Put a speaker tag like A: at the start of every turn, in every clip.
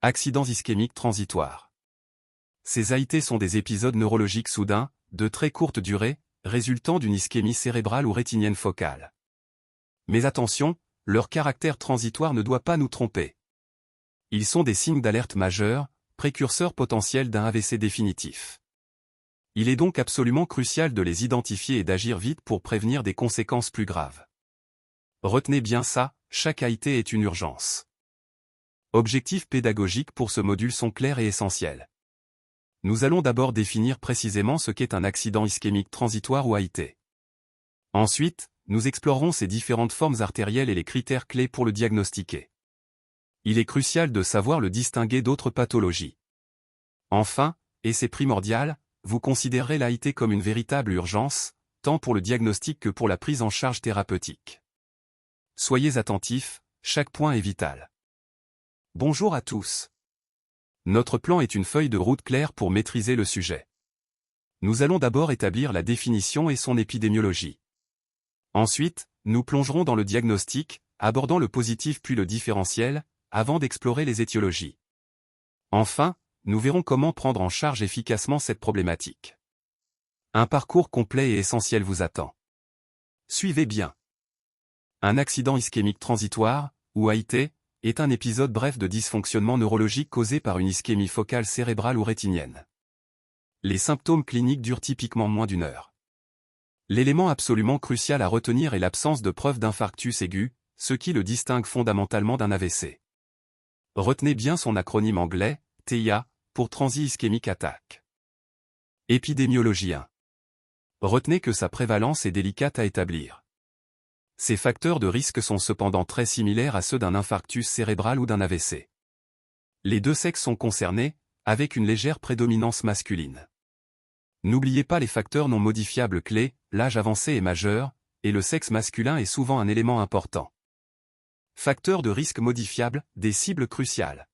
A: Accidents ischémiques transitoires. Ces AIT sont des épisodes neurologiques soudains, de très courte durée, résultant d'une ischémie cérébrale ou rétinienne focale. Mais attention, leur caractère transitoire ne doit pas nous tromper. Ils sont des signes d'alerte majeurs, précurseurs potentiels d'un AVC définitif. Il est donc absolument crucial de les identifier et d'agir vite pour prévenir des conséquences plus graves. Retenez bien ça, chaque AIT est une urgence. Objectifs pédagogiques pour ce module sont clairs et essentiels. Nous allons d'abord définir précisément ce qu'est un accident ischémique transitoire ou AIT. Ensuite, nous explorerons ses différentes formes artérielles et les critères clés pour le diagnostiquer. Il est crucial de savoir le distinguer d'autres pathologies. Enfin, et c'est primordial, vous considérerez l'AIT comme une véritable urgence, tant pour le diagnostic que pour la prise en charge thérapeutique. Soyez attentifs, chaque point est vital. Bonjour à tous. Notre plan est une feuille de route claire pour maîtriser le sujet. Nous allons d'abord établir la définition et son épidémiologie. Ensuite, nous plongerons dans le diagnostic, abordant le positif puis le différentiel, avant d'explorer les étiologies. Enfin, nous verrons comment prendre en charge efficacement cette problématique. Un parcours complet et essentiel vous attend. Suivez bien. Un accident ischémique transitoire, ou AIT, est un épisode bref de dysfonctionnement neurologique causé par une ischémie focale cérébrale ou rétinienne. Les symptômes cliniques durent typiquement moins d'une heure. L'élément absolument crucial à retenir est l'absence de preuve d'infarctus aigu, ce qui le distingue fondamentalement d'un AVC. Retenez bien son acronyme anglais, TIA, pour Transient Ischemic Attack. Épidémiologie 1. Retenez que sa prévalence est délicate à établir. Ces facteurs de risque sont cependant très similaires à ceux d'un infarctus cérébral ou d'un AVC. Les deux sexes sont concernés, avec une légère prédominance masculine. N'oubliez pas les facteurs non modifiables clés, l'âge avancé est majeur, et le sexe masculin est souvent un élément important. Facteurs de risque modifiables, des cibles cruciales.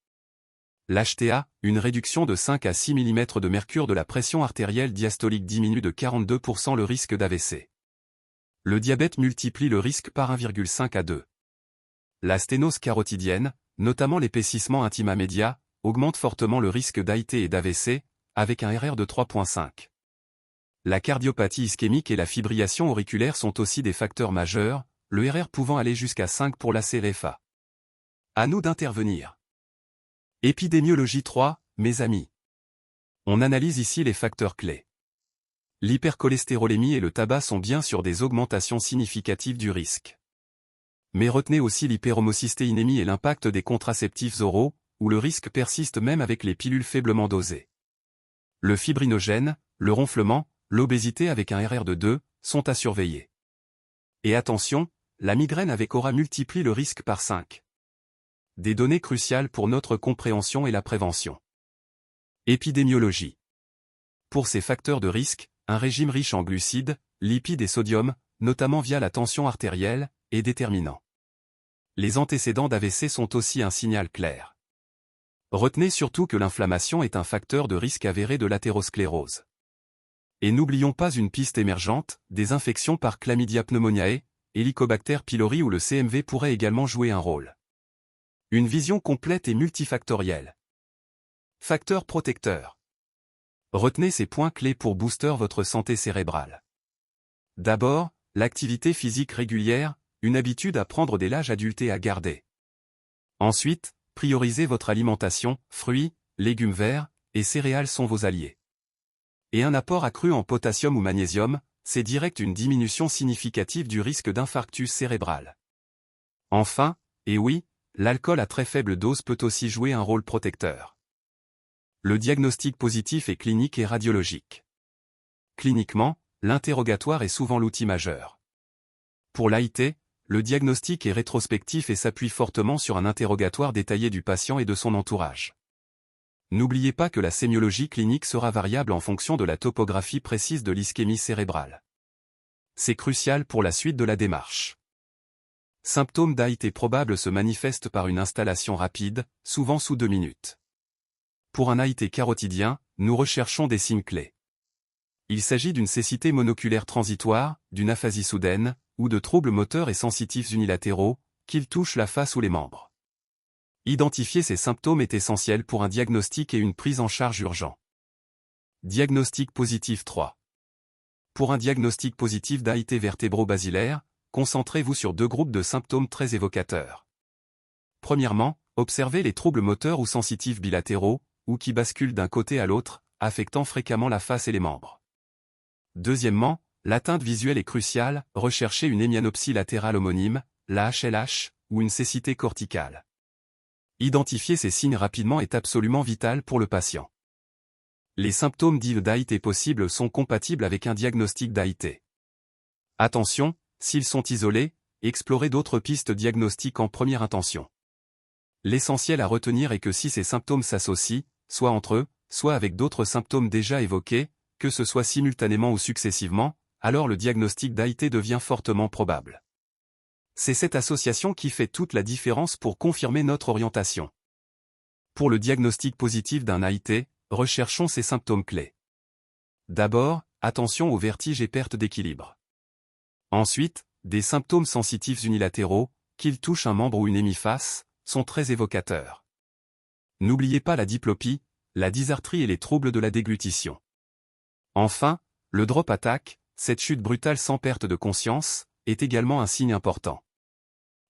A: L'HTA, une réduction de 5 à 6 mm de mercure de la pression artérielle diastolique diminue de 42% le risque d'AVC. Le diabète multiplie le risque par 1,5 à 2. La sténose carotidienne, notamment l'épaississement intima média, augmente fortement le risque d'AIT et d'AVC, avec un RR de 3,5. La cardiopathie ischémique et la fibrillation auriculaire sont aussi des facteurs majeurs, le RR pouvant aller jusqu'à 5 pour la CRFA. À nous d'intervenir. Épidémiologie 3, mes amis. On analyse ici les facteurs clés. L'hypercholestérolémie et le tabac sont bien sûr des augmentations significatives du risque. Mais retenez aussi l'hyperhomocystéinémie et l'impact des contraceptifs oraux, où le risque persiste même avec les pilules faiblement dosées. Le fibrinogène, le ronflement, l'obésité avec un RR de 2, sont à surveiller. Et attention, la migraine avec aura multiplie le risque par 5. Des données cruciales pour notre compréhension et la prévention. Épidémiologie. Pour ces facteurs de risque, un régime riche en glucides, lipides et sodium, notamment via la tension artérielle, est déterminant. Les antécédents d'AVC sont aussi un signal clair. Retenez surtout que l'inflammation est un facteur de risque avéré de l'athérosclérose. Et n'oublions pas une piste émergente, des infections par Chlamydia pneumoniae, Helicobacter pylori où le CMV pourrait également jouer un rôle. Une vision complète et multifactorielle. Facteurs protecteurs. Retenez ces points clés pour booster votre santé cérébrale. D'abord, l'activité physique régulière, une habitude à prendre dès l'âge adulte et à garder. Ensuite, priorisez votre alimentation, fruits, légumes verts, et céréales sont vos alliés. Et un apport accru en potassium ou magnésium, c'est direct une diminution significative du risque d'infarctus cérébral. Enfin, et oui, l'alcool à très faible dose peut aussi jouer un rôle protecteur. Le diagnostic positif est clinique et radiologique. Cliniquement, l'interrogatoire est souvent l'outil majeur. Pour l'AIT, le diagnostic est rétrospectif et s'appuie fortement sur un interrogatoire détaillé du patient et de son entourage. N'oubliez pas que la sémiologie clinique sera variable en fonction de la topographie précise de l'ischémie cérébrale. C'est crucial pour la suite de la démarche. Symptômes d'AIT probables se manifestent par une installation rapide, souvent sous 2 minutes. Pour un AIT carotidien, nous recherchons des signes clés. Il s'agit d'une cécité monoculaire transitoire, d'une aphasie soudaine, ou de troubles moteurs et sensitifs unilatéraux, qu'ils touchent la face ou les membres. Identifier ces symptômes est essentiel pour un diagnostic et une prise en charge urgent. Diagnostic positif 3. Pour un diagnostic positif d'AIT vertébro-basilaire, concentrez-vous sur 2 groupes de symptômes très évocateurs. Premièrement, observez les troubles moteurs ou sensitifs bilatéraux, ou qui basculent d'un côté à l'autre, affectant fréquemment la face et les membres. Deuxièmement, l'atteinte visuelle est cruciale, recherchez une hémianopsie latérale homonyme, la HLH, ou une cécité corticale. Identifier ces signes rapidement est absolument vital pour le patient. Les symptômes dits d'AIT possibles sont compatibles avec un diagnostic d'AIT. Attention, s'ils sont isolés, explorez d'autres pistes diagnostiques en première intention. L'essentiel à retenir est que si ces symptômes s'associent, soit entre eux, soit avec d'autres symptômes déjà évoqués, que ce soit simultanément ou successivement, alors le diagnostic d'AIT devient fortement probable. C'est cette association qui fait toute la différence pour confirmer notre orientation. Pour le diagnostic positif d'un AIT, recherchons ces symptômes clés. D'abord, attention aux vertiges et pertes d'équilibre. Ensuite, des symptômes sensitifs unilatéraux, qu'ils touchent un membre ou une hémiface, sont très évocateurs. N'oubliez pas la diplopie, la dysarthrie et les troubles de la déglutition. Enfin, le drop attack, cette chute brutale sans perte de conscience, est également un signe important.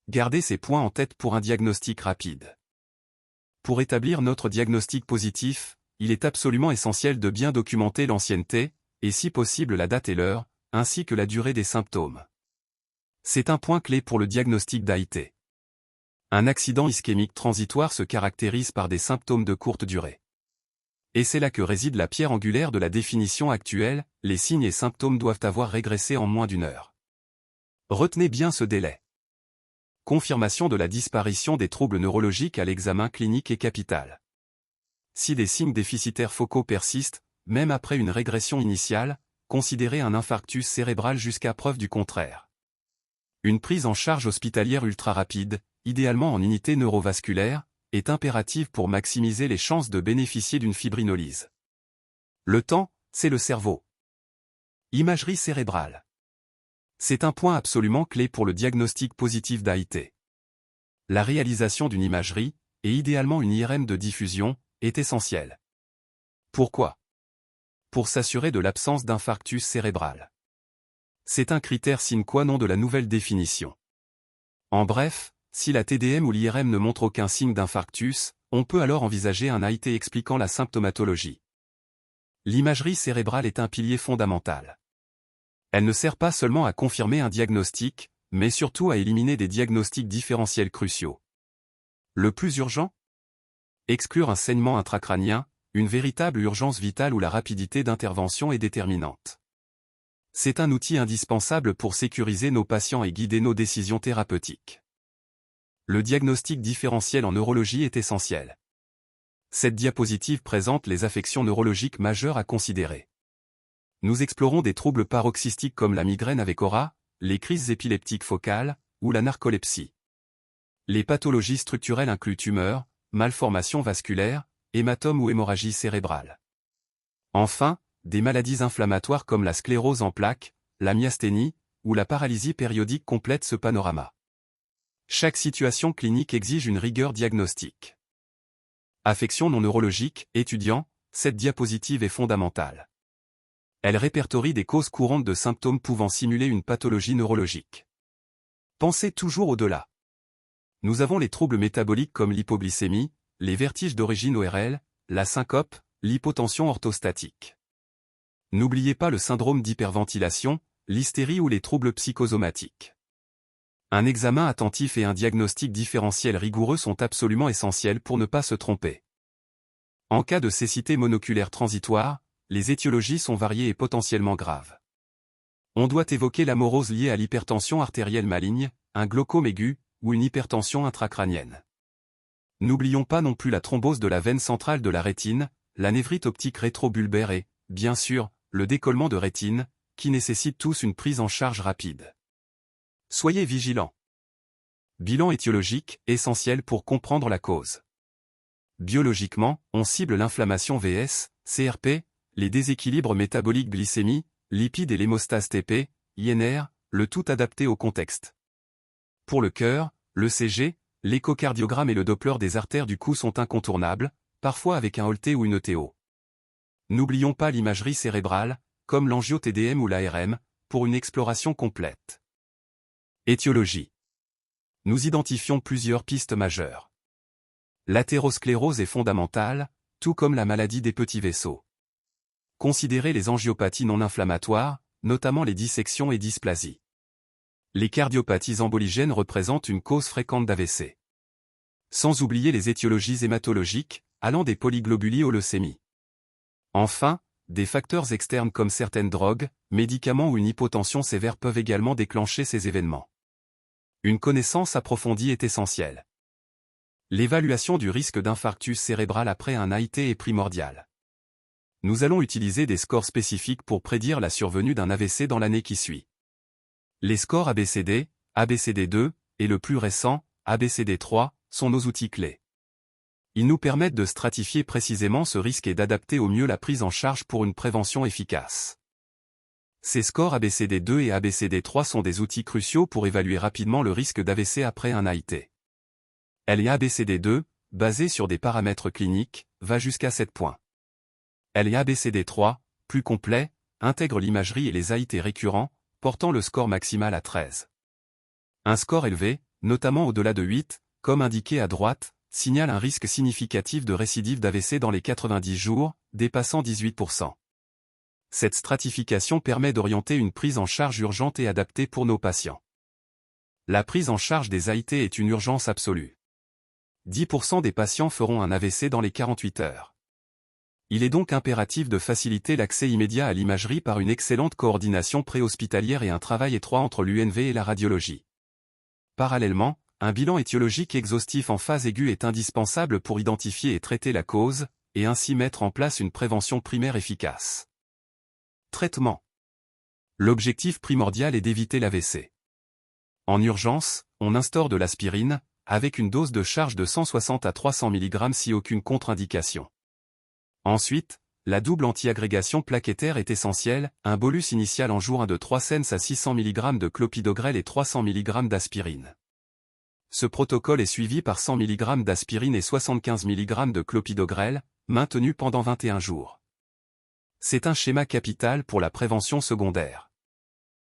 A: Gardez ces points en tête pour un diagnostic rapide. Pour établir notre diagnostic positif, il est absolument essentiel de bien documenter l'ancienneté, et si possible la date et l'heure, ainsi que la durée des symptômes. C'est un point clé pour le diagnostic d'AIT. Un accident ischémique transitoire se caractérise par des symptômes de courte durée. Et c'est là que réside la pierre angulaire de la définition actuelle, les signes et symptômes doivent avoir régressé en moins d'1 heure. Retenez bien ce délai. Confirmation de la disparition des troubles neurologiques à l'examen clinique est capitale. Si des signes déficitaires focaux persistent, même après une régression initiale, considérez un infarctus cérébral jusqu'à preuve du contraire. Une prise en charge hospitalière ultra rapide, idéalement en unité neurovasculaire, est impérative pour maximiser les chances de bénéficier d'une fibrinolyse. Le temps, c'est le cerveau. Imagerie cérébrale. C'est un point absolument clé pour le diagnostic positif d'AIT. La réalisation d'une imagerie, et idéalement une IRM de diffusion, est essentielle. Pourquoi? Pour s'assurer de l'absence d'infarctus cérébral. C'est un critère sine qua non de la nouvelle définition. En bref, si la TDM ou l'IRM ne montre aucun signe d'infarctus, on peut alors envisager un AIT expliquant la symptomatologie. L'imagerie cérébrale est un pilier fondamental. Elle ne sert pas seulement à confirmer un diagnostic, mais surtout à éliminer des diagnostics différentiels cruciaux. Le plus urgent? Exclure un saignement intracrânien, une véritable urgence vitale où la rapidité d'intervention est déterminante. C'est un outil indispensable pour sécuriser nos patients et guider nos décisions thérapeutiques. Le diagnostic différentiel en neurologie est essentiel. Cette diapositive présente les affections neurologiques majeures à considérer. Nous explorons des troubles paroxystiques comme la migraine avec aura, les crises épileptiques focales, ou la narcolepsie. Les pathologies structurelles incluent tumeurs, malformations vasculaires, hématomes ou hémorragie cérébrale. Enfin, des maladies inflammatoires comme la sclérose en plaques, la myasthénie, ou la paralysie périodique complètent ce panorama. Chaque situation clinique exige une rigueur diagnostique. Affections non neurologiques, étudiants, cette diapositive est fondamentale. Elle répertorie des causes courantes de symptômes pouvant simuler une pathologie neurologique. Pensez toujours au-delà. Nous avons les troubles métaboliques comme l'hypoglycémie, les vertiges d'origine ORL, la syncope, l'hypotension orthostatique. N'oubliez pas le syndrome d'hyperventilation, l'hystérie ou les troubles psychosomatiques. Un examen attentif et un diagnostic différentiel rigoureux sont absolument essentiels pour ne pas se tromper. En cas de cécité monoculaire transitoire, les étiologies sont variées et potentiellement graves. On doit évoquer l'amorose liée à l'hypertension artérielle maligne, un glaucome aigu, ou une hypertension intracrânienne. N'oublions pas non plus la thrombose de la veine centrale de la rétine, la névrite optique rétrobulbaire et, bien sûr, le décollement de rétine, qui nécessitent tous une prise en charge rapide. Soyez vigilants. Bilan étiologique, essentiel pour comprendre la cause. Biologiquement, on cible l'inflammation vs, CRP, les déséquilibres métaboliques glycémie, lipides et l'hémostase TP, INR, le tout adapté au contexte. Pour le cœur, l'ECG, L'échocardiogramme et le Doppler des artères du cou sont incontournables, parfois avec un Holter ou une ETO. N'oublions pas l'imagerie cérébrale, comme l'angio-TDM ou l'ARM, pour une exploration complète. Étiologie. Nous identifions plusieurs pistes majeures. L'athérosclérose est fondamentale, tout comme la maladie des petits vaisseaux. Considérez les angiopathies non inflammatoires, notamment les dissections et dysplasies. Les cardiopathies emboligènes représentent une cause fréquente d'AVC. Sans oublier les étiologies hématologiques, allant des polyglobulies aux leucémies. Enfin, des facteurs externes comme certaines drogues, médicaments ou une hypotension sévère peuvent également déclencher ces événements. Une connaissance approfondie est essentielle. L'évaluation du risque d'infarctus cérébral après un AIT est primordiale. Nous allons utiliser des scores spécifiques pour prédire la survenue d'un AVC dans l'année qui suit. Les scores ABCD, ABCD2, et le plus récent, ABCD3, sont nos outils clés. Ils nous permettent de stratifier précisément ce risque et d'adapter au mieux la prise en charge pour une prévention efficace. Ces scores ABCD2 et ABCD3 sont des outils cruciaux pour évaluer rapidement le risque d'AVC après un AIT. l'ABCD2, basé sur des paramètres cliniques, va jusqu'à 7 points. l'ABCD3, plus complet, intègre l'imagerie et les AIT récurrents, portant le score maximal à 13. Un score élevé, notamment au-delà de 8, comme indiqué à droite, signale un risque significatif de récidive d'AVC dans les 90 jours, dépassant 18%. Cette stratification permet d'orienter une prise en charge urgente et adaptée pour nos patients. La prise en charge des AIT est une urgence absolue. 10% des patients feront un AVC dans les 48 heures. Il est donc impératif de faciliter l'accès immédiat à l'imagerie par une excellente coordination préhospitalière et un travail étroit entre l'UNV et la radiologie. Parallèlement, un bilan étiologique exhaustif en phase aiguë est indispensable pour identifier et traiter la cause, et ainsi mettre en place une prévention primaire efficace. Traitement. L'objectif primordial est d'éviter l'AVC. En urgence, on instaure de l'aspirine, avec une dose de charge de 160 à 300 mg si aucune contre-indication. Ensuite, la double antiagrégation plaquettaire est essentielle, un bolus initial en jour 1 de 3 cents à 600 mg de clopidogrel et 300 mg d'aspirine. Ce protocole est suivi par 100 mg d'aspirine et 75 mg de clopidogrel, maintenu pendant 21 jours. C'est un schéma capital pour la prévention secondaire.